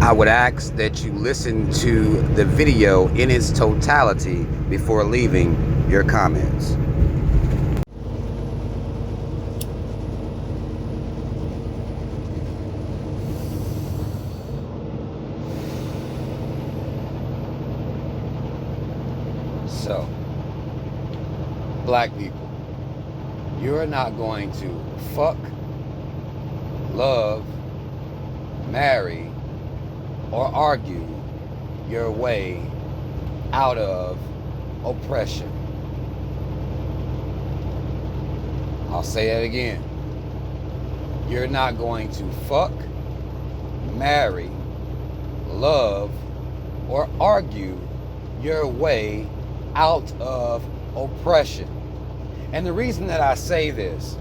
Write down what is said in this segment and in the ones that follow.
I would ask that you listen to the video in its totality before leaving your comments. So, black people, you're not going to fuck, love, marry, or argue your way out of oppression. I'll say it again. You're not going to fuck, marry, love, or argue your way out of oppression. And the reason that I say this,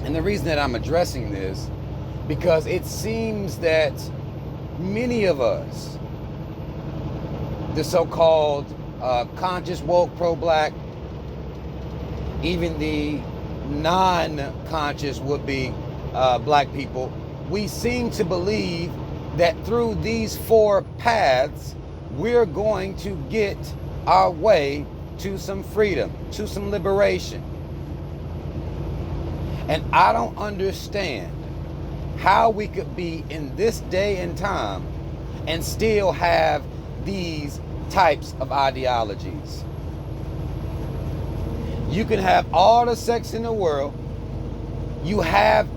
and the reason that I'm addressing this, because it seems that many of us, the so-called conscious, woke, pro-black, even the non-conscious would-be black people, we seem to believe that through these four paths, we're going to get our way to some freedom, to some liberation. And I don't understand how we could be in this day and time and still have these types of ideologies. You can have all the sex in the world. You have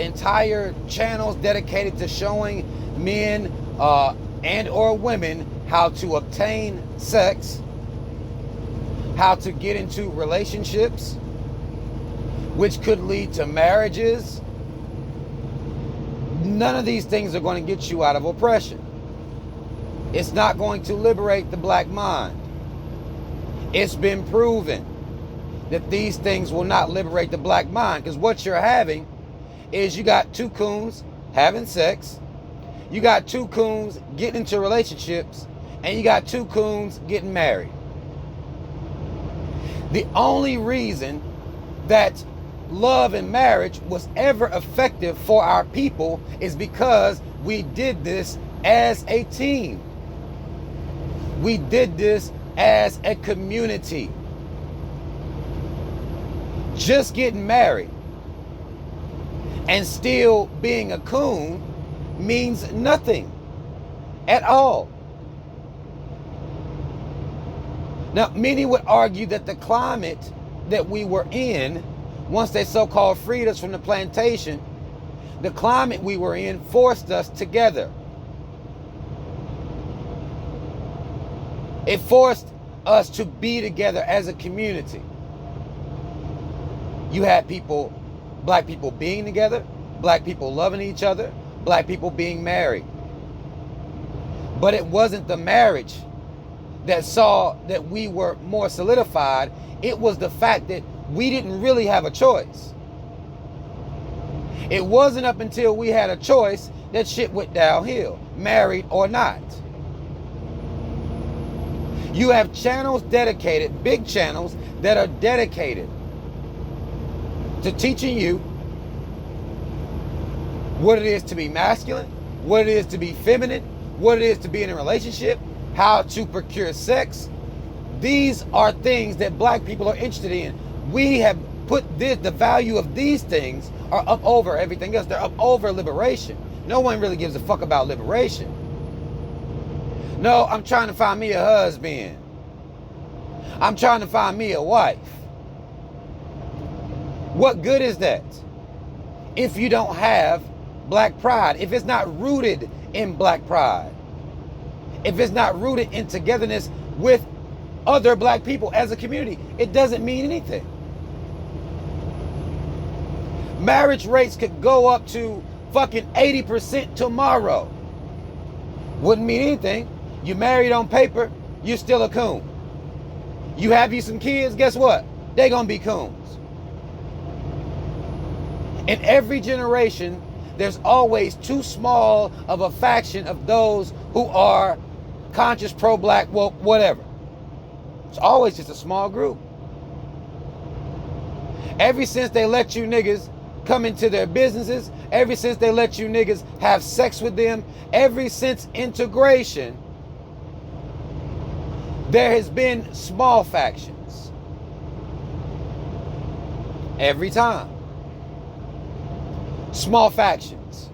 entire channels dedicated to showing men and or women how to obtain sex, how to get into relationships, which could lead to marriages. None of these things are going to get you out of oppression. It's not going to liberate the black mind. It's been proven that these things will not liberate the black mind, because what you're having is you got two coons having sex, you got two coons getting into relationships, and you got two coons getting married. The only reason that love and marriage was ever effective for our people is because we did this as a team. We did this as a community. Just getting married and still being a coon means nothing at all. Now, many would argue that the climate that we were in, once they so-called freed us from the plantation, the climate we were in forced us together. It forced us to be together as a community. You had people, black people being together, black people loving each other, black people being married. But it wasn't the marriage that saw that we were more solidified. It was the fact that we didn't really have a choice. It wasn't up until we had a choice that shit went downhill, married or not. You have channels dedicated, big channels that are dedicated to teaching you what it is to be masculine, what it is to be feminine, what it is to be in a relationship, how to procure sex. These are things that black people are interested in. We have put this, the value of these things are up over everything else. They're up over liberation. No one really gives a fuck about liberation. No, I'm trying to find me a husband. I'm trying to find me a wife. What good is that if you don't have black pride? If it's not rooted in black pride? If it's not rooted in togetherness with other black people as a community, it doesn't mean anything. Marriage rates could go up to fucking 80% tomorrow. Wouldn't mean anything. You married on paper, you're still a coon. You have you some kids, guess what? They're gonna be coons. In every generation, there's always too small of a faction of those who are conscious, pro-black, woke, whatever. It's always just a small group. Ever since they let you niggas come into their businesses, ever since they let you niggas have sex with them, ever since integration, there has been small factions. Every time. Small factions.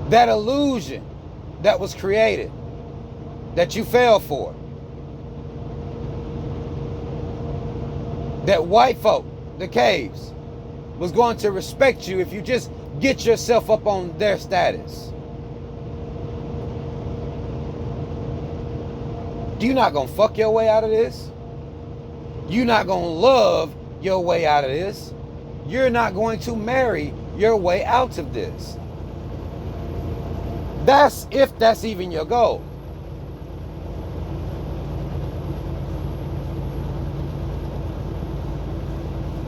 That illusion that was created, that you fell for, that white folk, the caves, was going to respect you if you just get yourself up on their status. You're not gonna fuck your way out of this. You're not gonna love your way out of this. You're not going to marry your way out of this. That's if that's even your goal.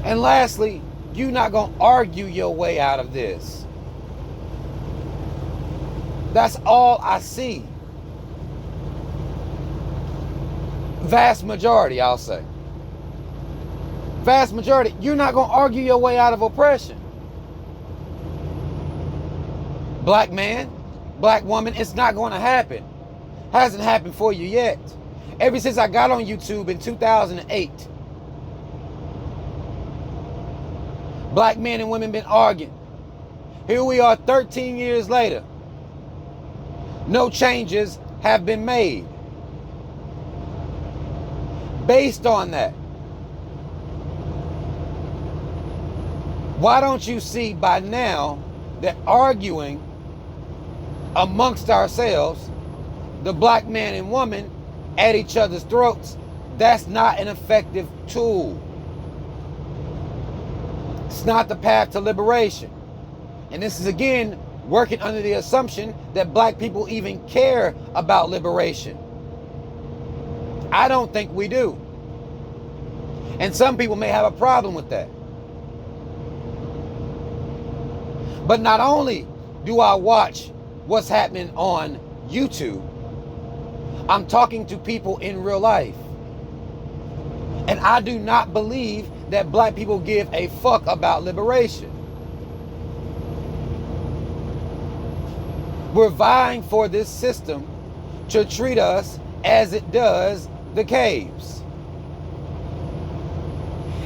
And lastly, you're not going to argue your way out of this. That's all I see. Vast majority, I'll say. Vast majority, you're not going to argue your way out of oppression. Black man, black woman, it's not going to happen. Hasn't happened for you yet. Ever since I got on YouTube in 2008, black men and women been arguing. Here we are 13 years later. No changes have been made. Based on that, why don't you see by now that arguing amongst ourselves, the black man and woman at each other's throats, that's not an effective tool. It's not the path to liberation. And this is again working under the assumption that black people even care about liberation. I don't think we do. And some people may have a problem with that. But not only do I watch what's happening on YouTube, I'm talking to people in real life. And I do not believe that black people give a fuck about liberation. We're vying for this system to treat us as it does the caves.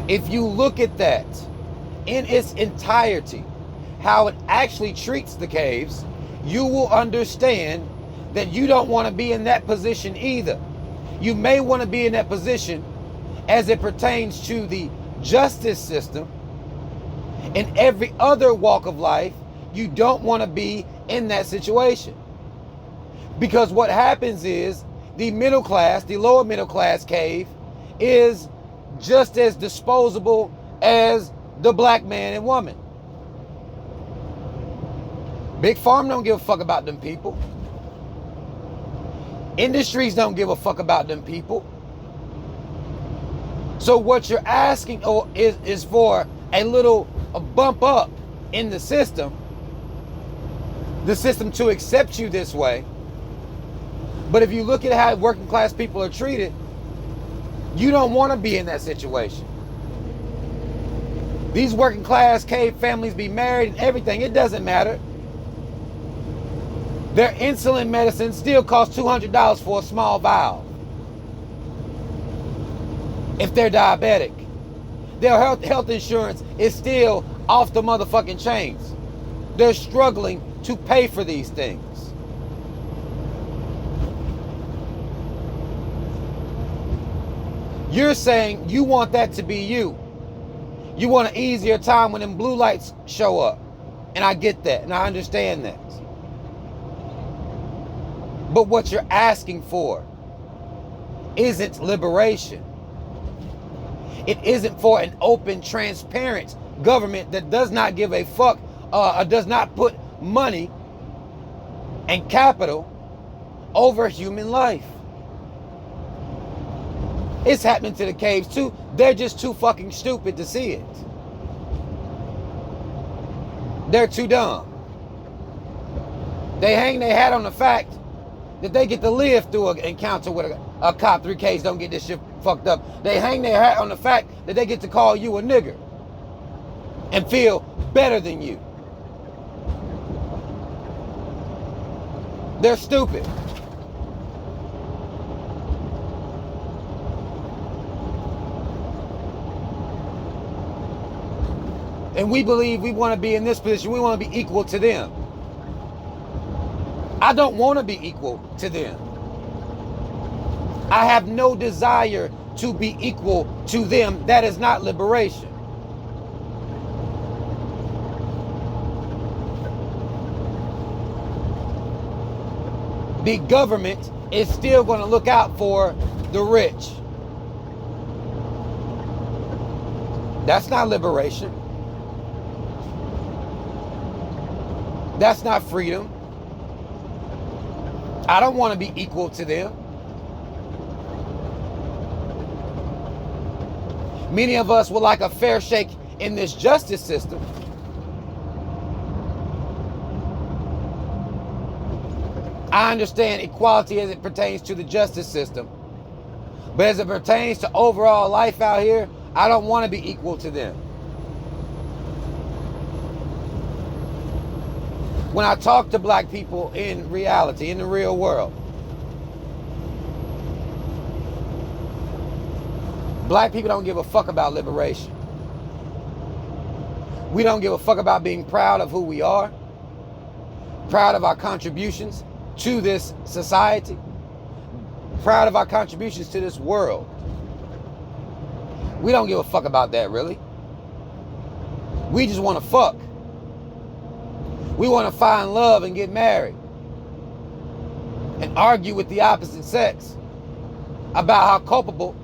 If you look at that in its entirety, how it actually treats the caves, you will understand that you don't want to be in that position either. You may want to be in that position as it pertains to the justice system. In every other walk of life, you don't want to be in that situation. Because what happens is the middle class, the lower middle class cave is just as disposable as the black man and woman. Big Farm don't give a fuck about them people. Industries don't give a fuck about them people. So what you're asking is for a little bump up in the system to accept you this way. But if you look at how working class people are treated, you don't want to be in that situation. These working class cave families be married and everything, it doesn't matter. Their insulin medicine still costs $200 for a small vial. If they're diabetic, their health insurance is still off the motherfucking chains. They're struggling to pay for these things. You're saying you want that to be you. You want an easier time when them blue lights show up. And I get that, and I understand that. But what you're asking for isn't liberation. It isn't for an open, transparent government that does not give a fuck, does not put money and capital over human life. It's happening to the caves too. They're just too fucking stupid to see it. They're too dumb. They hang their hat on the fact that they get to live through an encounter with a cop. 3Ks don't get this shit fucked up. They hang their hat on the fact that they get to call you a nigger and feel better than you. They're stupid. And we believe we want to be in this position. We want to be equal to them. I don't want to be equal to them. I have no desire to be equal to them. That is not liberation. The government is still going to look out for the rich. That's not liberation. That's not freedom. I don't want to be equal to them. Many of us would like a fair shake in this justice system. I understand equality as it pertains to the justice system. But as it pertains to overall life out here, I don't want to be equal to them. When I talk to black people in reality, in the real world, black people don't give a fuck about liberation. We don't give a fuck about being proud of who we are, proud of our contributions to this society, proud of our contributions to this world. We don't give a fuck about that, really. We just want to fuck. We want to find love and get married and argue with the opposite sex about how culpable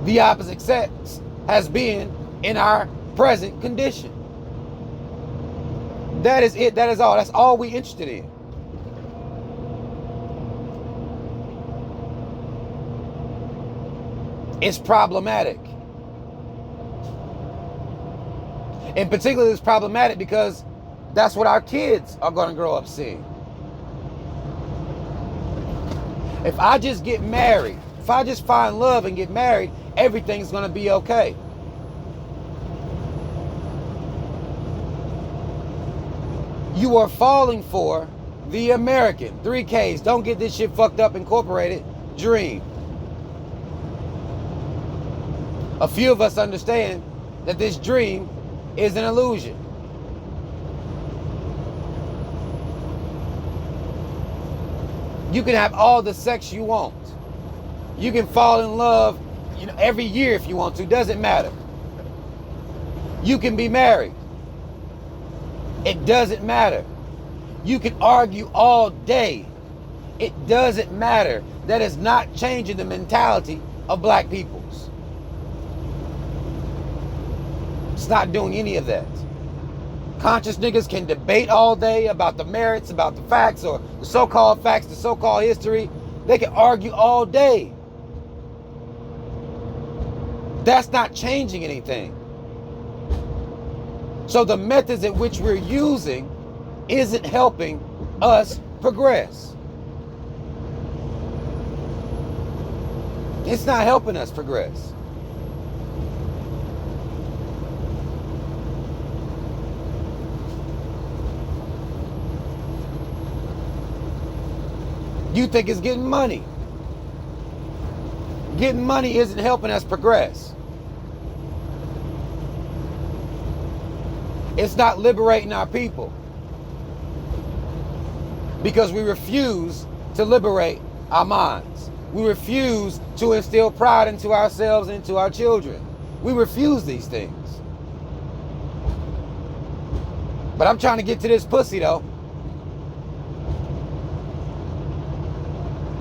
the opposite sex has been in our present condition. That is it. That is all. That's all we're interested in. It's problematic. In particular, it's problematic because that's what our kids are going to grow up seeing. If I just get married, if I just find love and get married, everything's going to be okay. You are falling for the American 3Ks. Don't get this shit fucked up, Incorporated dream. A few of us understand that this dream is an illusion. You can have all the sex you want. You can fall in love, every year if you want to. Doesn't matter. You can be married. It doesn't matter. You can argue all day. It doesn't matter. That is not changing the mentality of black peoples. It's not doing any of that. Conscious niggas can debate all day about the merits, about the facts, or the so-called facts, the so-called history. They can argue all day. That's not changing anything. So the methods at which we're using isn't helping us progress. It's not helping us progress. You think it's getting money. Getting money isn't helping us progress. It's not liberating our people. Because we refuse to liberate our minds. We refuse to instill pride into ourselves and into our children. We refuse these things. But I'm trying to get to this pussy though.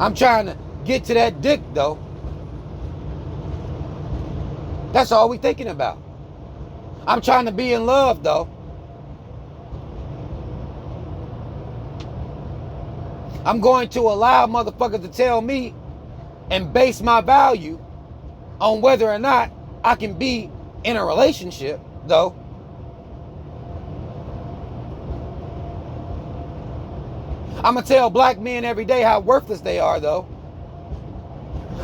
I'm trying to get to that dick though. That's all we thinking about. I'm trying to be in love though. I'm going to allow motherfuckers to tell me and base my value on whether or not I can be in a relationship though. I'm gonna tell black men every day how worthless they are though.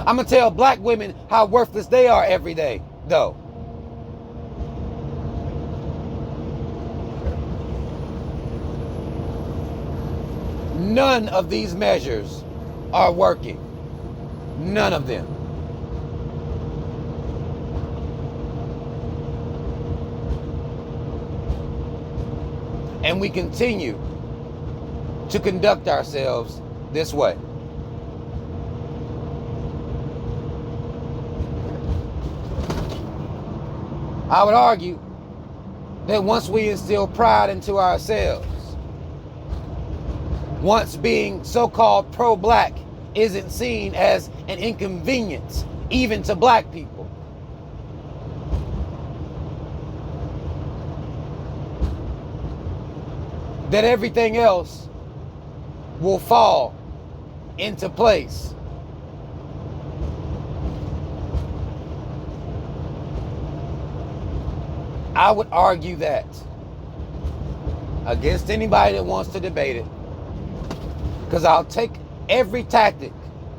I'm going to tell black women how worthless they are every day, though. None of these measures are working. None of them. And we continue to conduct ourselves this way. I would argue that once we instill pride into ourselves, once being so-called pro-black isn't seen as an inconvenience, even to black people, that everything else will fall into place. I would argue that against anybody that wants to debate it, because I'll take every tactic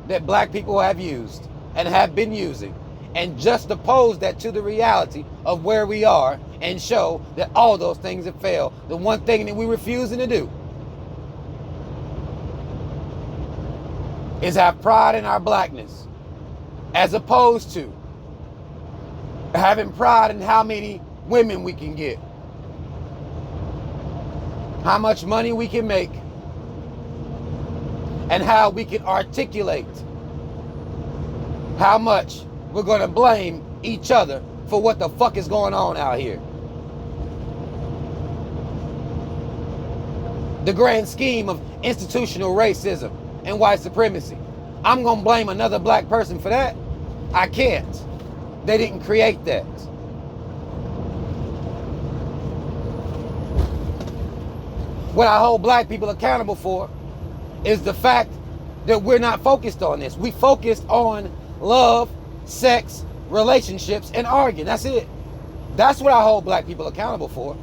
that black people have used and have been using and just oppose that to the reality of where we are and show that all those things have failed. The one thing that we're refusing to do is have pride in our blackness, as opposed to having pride in how many women we can get, how much money we can make, and how we can articulate how much we're going to blame each other for what the fuck is going on out here. The grand scheme of institutional racism and white supremacy. I'm going to blame another black person for that? I can't. They didn't create that. What I hold black people accountable for is the fact that we're not focused on this. We focused on love, sex, relationships, and arguing. That's it. That's what I hold black people accountable for.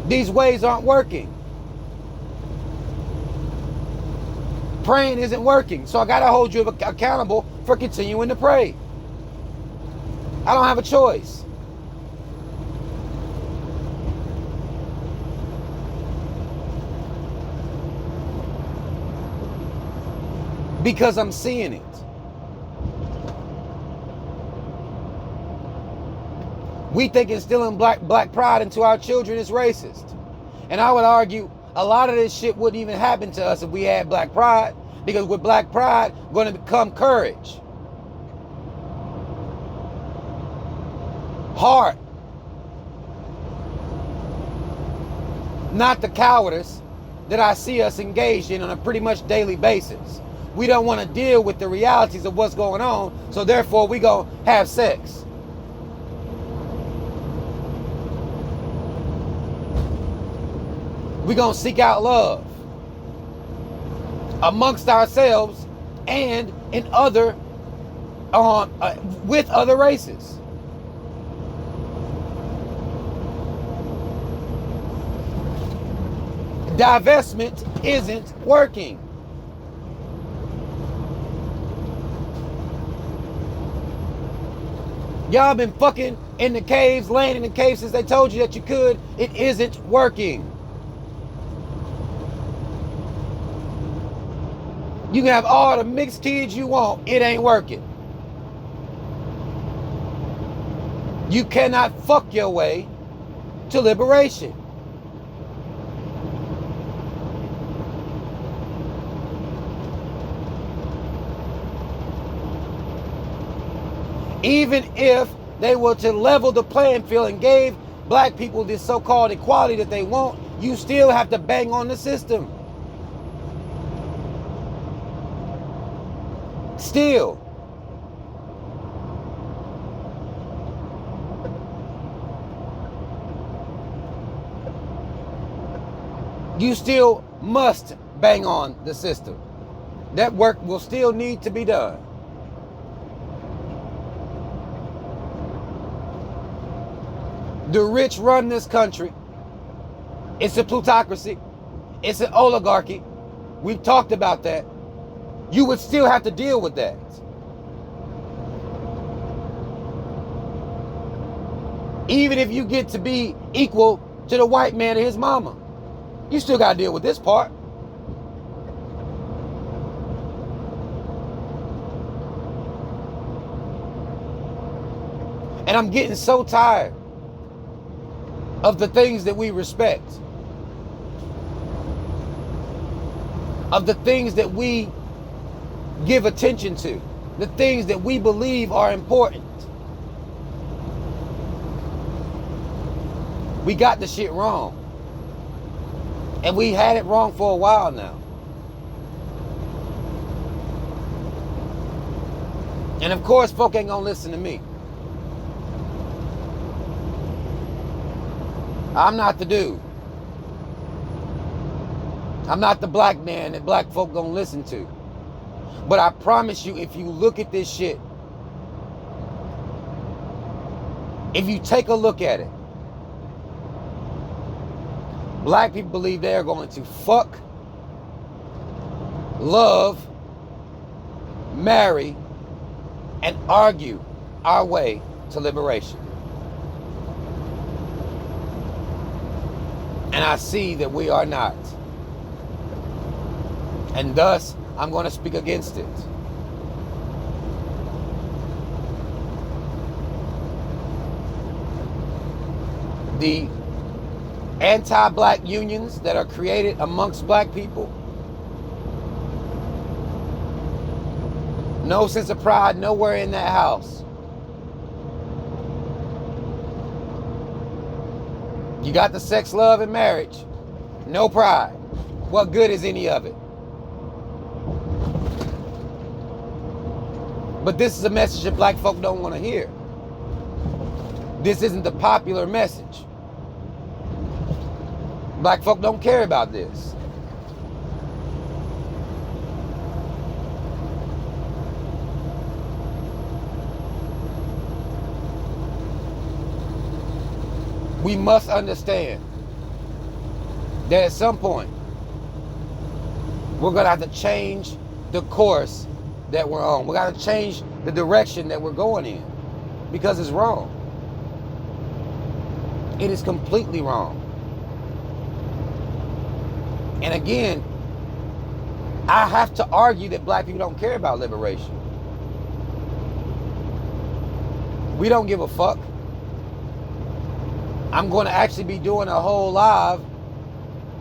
These ways aren't working. Praying isn't working, so I gotta hold you accountable for continuing to pray. I don't have a choice. Because I'm seeing it. We think instilling black pride into our children is racist. And I would argue a lot of this shit wouldn't even happen to us if we had black pride, because with black pride going to become courage, heart, not the cowardice that I see us engaged in on a pretty much daily basis. We don't want to deal with the realities of what's going on, so therefore we go have sex. We're going to seek out love amongst ourselves and in other, with other races. Divestment isn't working. Y'all been fucking in the caves, laying in the caves since they told you that you could. It isn't working. You can have all the mixed kids you want. It ain't working. You cannot fuck your way to liberation. Even if they were to level the playing field and gave black people this so-called equality that they want, you still have to bang on the system. Still. You still must bang on the system. That work will still need to be done. The rich run this country. It's a plutocracy. It's an oligarchy. We've talked about that. You would still have to deal with that. Even if you get to be equal to the white man and his mama, you still got to deal with this part. And I'm getting so tired of the things that we respect, of the things that we give attention to, the things that we believe are important. We got the shit wrong. And we had it wrong for a while now. And of course, folk ain't gonna listen to me. I'm not the dude. I'm not the black man that black folk gonna listen to. But I promise you, if you look at this shit, if you take a look at it, black people believe they are going to fuck, love, marry, and argue our way to liberation. And I see that we are not. And thus, I'm going to speak against it. The anti-black unions that are created amongst black people, no sense of pride nowhere in that house. You got the sex, love, and marriage. No pride. What good is any of it? But this is a message that black folk don't want to hear. This isn't the popular message. Black folk don't care about this. We must understand that at some point, we're going to have to change the course that we're on. We got to change the direction that we're going in because it's wrong. It is completely wrong. And again, I have to argue that black people don't care about liberation. We don't give a fuck. I'm going to actually be doing a whole live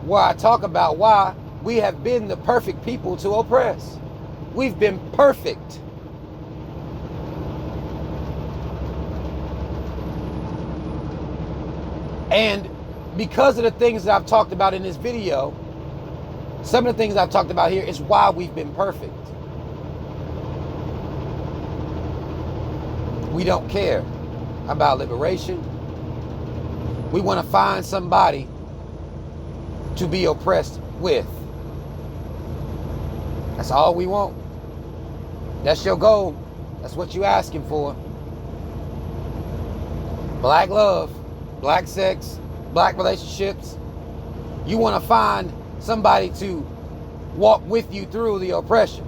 where I talk about why we have been the perfect people to oppress. We've been perfect. And because of the things that I've talked about in this video, some of the things I've talked about here is why we've been perfect. We don't care about liberation. We want to find somebody to be oppressed with. That's all we want. That's your goal. That's what you're asking for. Black love, black sex, black relationships. You want to find somebody to walk with you through the oppression.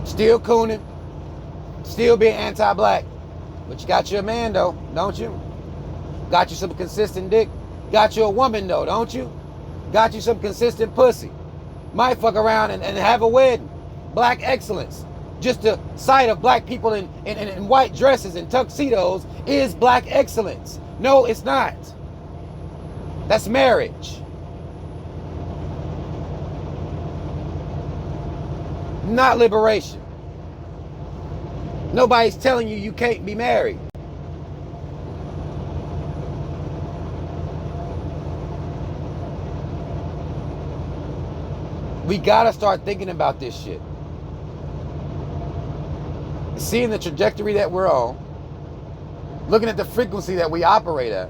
Still cooning, still being anti-black. But you got you a man though, don't you? Got you some consistent dick. Got you a woman though, don't you? Got you some consistent pussy. Might fuck around and have a wedding. Black excellence. Just the sight of black people in white dresses and tuxedos is black excellence. No, it's not. That's marriage. Not liberation. Nobody's telling you you can't be married. We gotta start thinking about this shit. Seeing the trajectory that we're on, looking at the frequency that we operate at,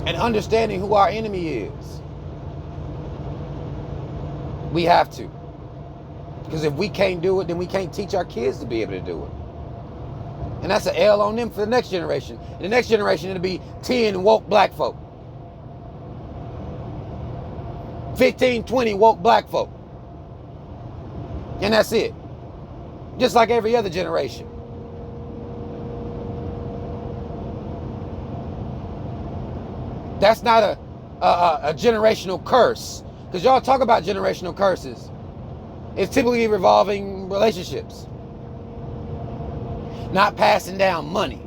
and understanding who our enemy is. We have to. Because if we can't do it, then we can't teach our kids to be able to do it. And that's an L on them for the next generation. In the next generation, it'll be 10 woke black folk. 15, 20 woke black folk. And that's it. Just like every other generation. That's not a generational curse. Because y'all talk about generational curses. It's typically revolving relationships. Not passing down money.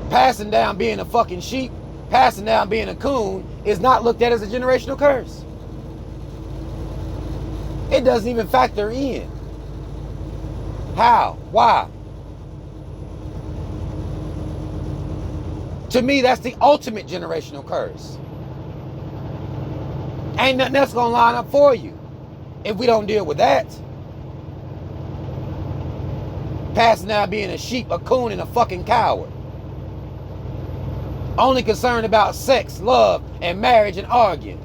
Passing down being a fucking sheep, passing down being a coon is not looked at as a generational curse. It doesn't even factor in. How? Why? To me, that's the ultimate generational curse. Ain't nothing else gonna line up for you if we don't deal with that. Passing down being a sheep, a coon, and a fucking coward. Only concerned about sex, love, and marriage and arguing.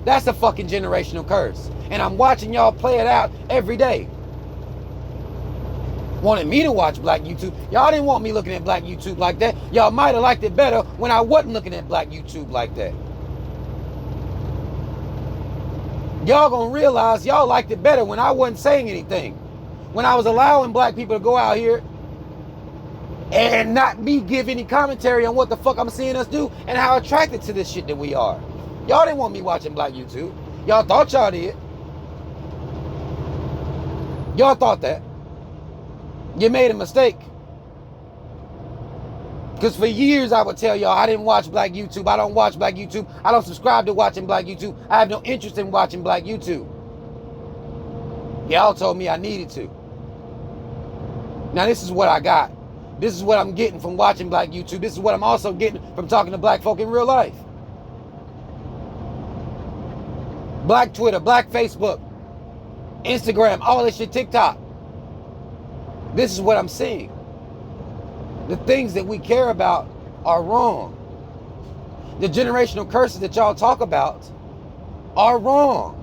That's a fucking generational curse. And I'm watching y'all play it out every day. Wanted me to watch black YouTube. Y'all didn't want me looking at black YouTube like that. Y'all might have liked it better when I wasn't looking at black YouTube like that. Y'all gonna realize y'all liked it better when I wasn't saying anything. When I was allowing black people to go out here and not me give any commentary on what the fuck I'm seeing us do and how attracted to this shit that we are. Y'all didn't want me watching black YouTube. Y'all thought y'all did. Y'all thought that. You made a mistake. Because for years I would tell y'all I didn't watch black YouTube. I don't watch black YouTube. I don't subscribe to watching black YouTube. I have no interest in watching black YouTube. Y'all told me I needed to. Now this is what I got. This is what I'm getting from watching black YouTube. This is what I'm also getting from talking to black folk in real life. Black Twitter, black Facebook, Instagram, all this shit, TikTok. This is what I'm seeing. The things that we care about are wrong. The generational curses that y'all talk about are wrong.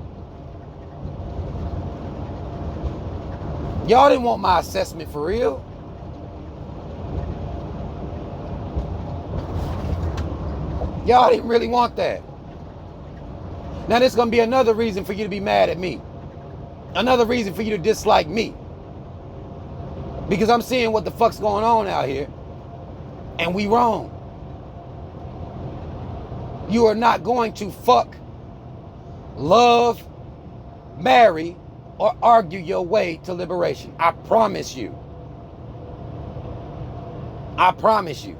Y'all didn't want my assessment for real. Y'all didn't really want that. Now this is going to be another reason for you to be mad at me. Another reason for you to dislike me. Because I'm seeing what the fuck's going on out here. And we wrong. You are not going to fuck, love, marry, or argue your way to liberation. I promise you. I promise you.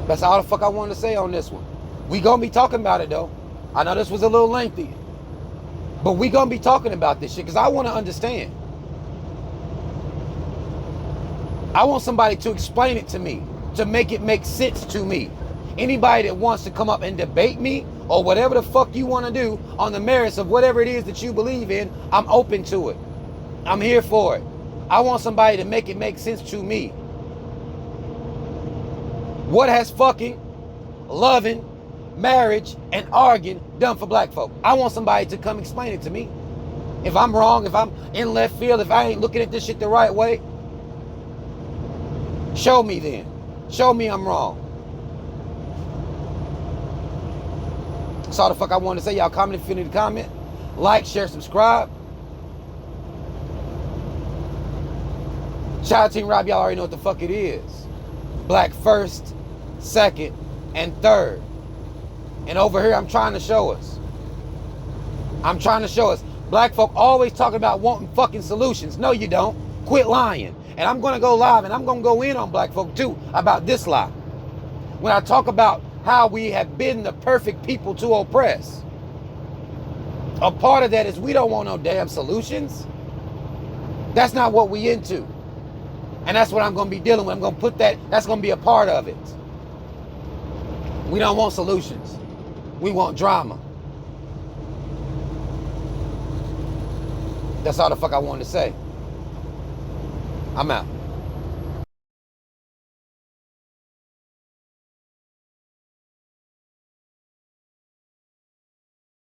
That's all the fuck I wanted to say on this one. We gonna be talking about it though. I know this was a little lengthy. But we gonna be talking about this shit because I want to understand. I want somebody to explain it to me, to make it make sense to me. Anybody that wants to come up and debate me or whatever the fuck you want to do on the merits of whatever it is that you believe in, I'm open to it. I'm here for it. I want somebody to make it make sense to me. What has fucking, loving, marriage, and arguing done for black folk? I want somebody to come explain it to me. If I'm wrong, if I'm in left field, if I ain't looking at this shit the right way, show me then. Show me I'm wrong. That's all the fuck I wanted to say. Y'all comment if you need to comment. Like, share, subscribe. Shout out to Team Rob. Y'all already know what the fuck it is. Black first, second, and third. And over here, I'm trying to show us. I'm trying to show us. Black folk always talking about wanting fucking solutions. No, you don't. Quit lying. And I'm going to go live and I'm going to go in on black folk too about this lie. When I talk about how we have been the perfect people to oppress. A part of that is we don't want no damn solutions. That's not what we into. And that's what I'm going to be dealing with. I'm going to put that, that's going to be a part of it. We don't want solutions. We want drama. That's all the fuck I wanted to say. I'm out.